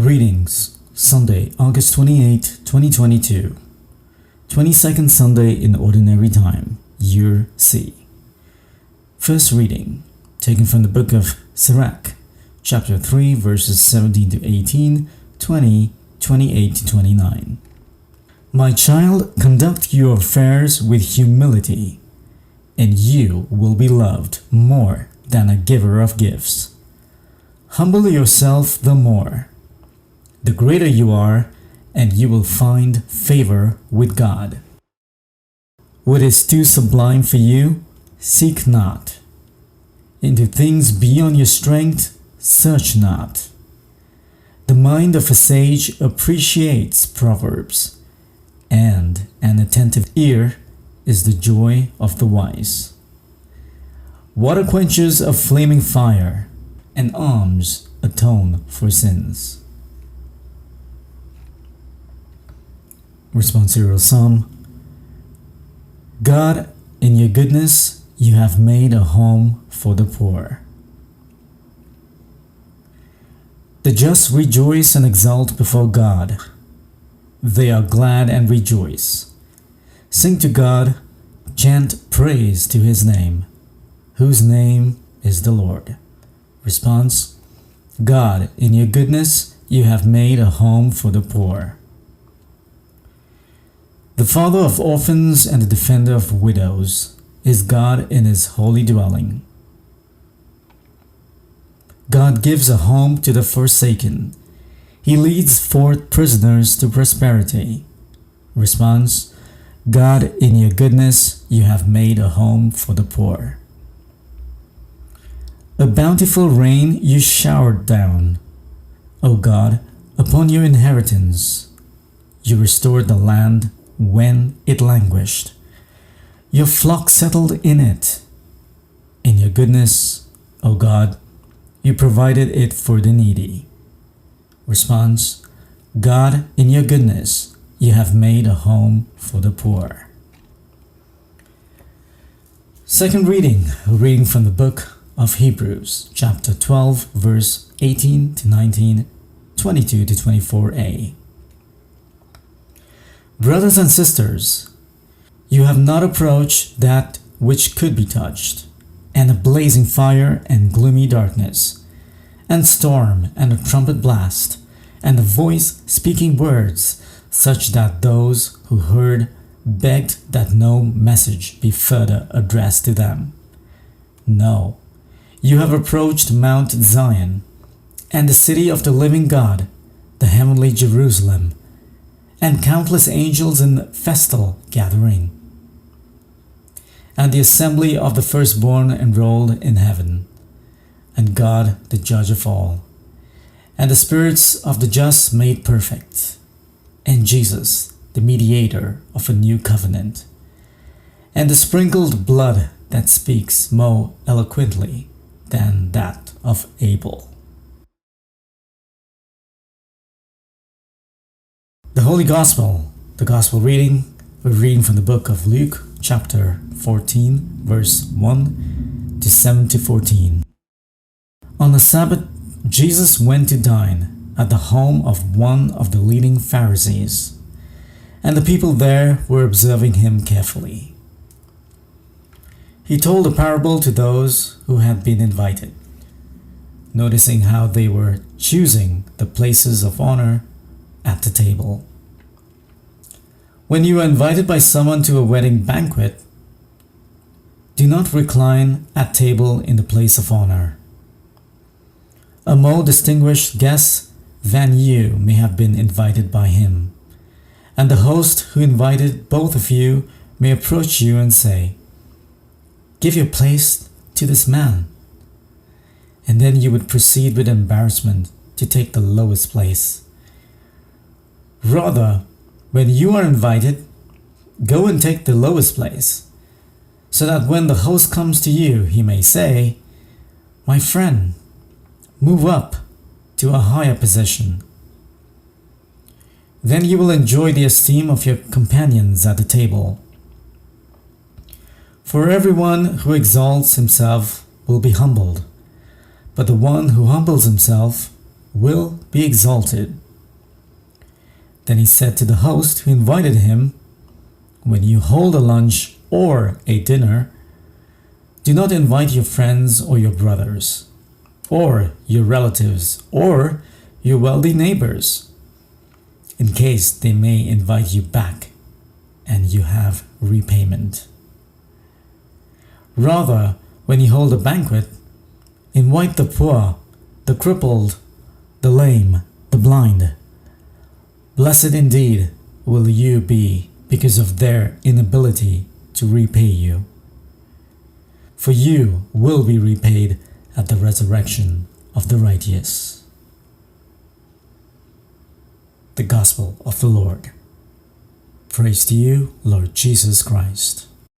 Readings, Sunday, August 28, 2022. 22nd Sunday in Ordinary Time, Year C. First reading, taken from the book of Sirach, chapter 3, verses 17 to 18, 20, 28 to 29. My child, conduct your affairs with humility, and you will be loved more than a giver of gifts. Humble yourself the more, the greater you are, and you will find favor with God. What is too sublime for you, seek not. Into things beyond your strength, search not. The mind of a sage appreciates proverbs, and an attentive ear is the joy of the wise. Water quenches a flaming fire, and alms atone for sins. Responsorial Psalm. God, in your goodness, you have made a home for the poor. The just rejoice and exult before God. They are glad and rejoice. Sing to God, chant praise to his name, whose name is the Lord. Response. God, in your goodness, you have made a home for the poor. The father of orphans and the defender of widows is God in his holy dwelling. God gives a home to the forsaken. He leads forth prisoners to prosperity. Response. God, in your goodness, you have made a home for the poor. A bountiful rain you showered down, O God, upon your inheritance. You restored the land when it languished. Your flock settled in it. In your goodness, O God, you provided it for the needy. Response. God, in your goodness, you have made a home for the poor. Second reading, a reading from the book of Hebrews, chapter 12, verse 18 to 19, 22 to 24a. Brothers and sisters, you have not approached that which could be touched, and a blazing fire and gloomy darkness, and storm and a trumpet blast, and a voice speaking words, such that those who heard begged that no message be further addressed to them. No, you have approached Mount Zion, and the city of the living God, the heavenly Jerusalem, and countless angels in festal gathering, and the assembly of the firstborn enrolled in heaven, and God the judge of all, and the spirits of the just made perfect, and Jesus the mediator of a new covenant, and the sprinkled blood that speaks more eloquently than that of Abel. The Holy Gospel, the Gospel reading, we're reading from the book of Luke, chapter 14, verse 1 to 7 to 14. On the Sabbath, Jesus went to dine at the home of one of the leading Pharisees, and the people there were observing him carefully. He told a parable to those who had been invited, noticing how they were choosing the places of honor at the table. When you are invited by someone to a wedding banquet, do not recline at table in the place of honor. A more distinguished guest than you may have been invited by him, and the host who invited both of you may approach you and say, "Give your place to this man," and then you would proceed with embarrassment to take the lowest place. Rather, when you are invited, go and take the lowest place, so that when the host comes to you, he may say, "My friend, move up to a higher position." Then you will enjoy the esteem of your companions at the table. For everyone who exalts himself will be humbled, but the one who humbles himself will be exalted." Then he said to the host who invited him, "When you hold a lunch or a dinner, do not invite your friends or your brothers, or your relatives, or your wealthy neighbors, in case they may invite you back and you have repayment. Rather, when you hold a banquet, invite the poor, the crippled, the lame, the blind. Blessed indeed will you be because of their inability to repay you. For you will be repaid at the resurrection of the righteous." The Gospel of the Lord. Praise to you, Lord Jesus Christ.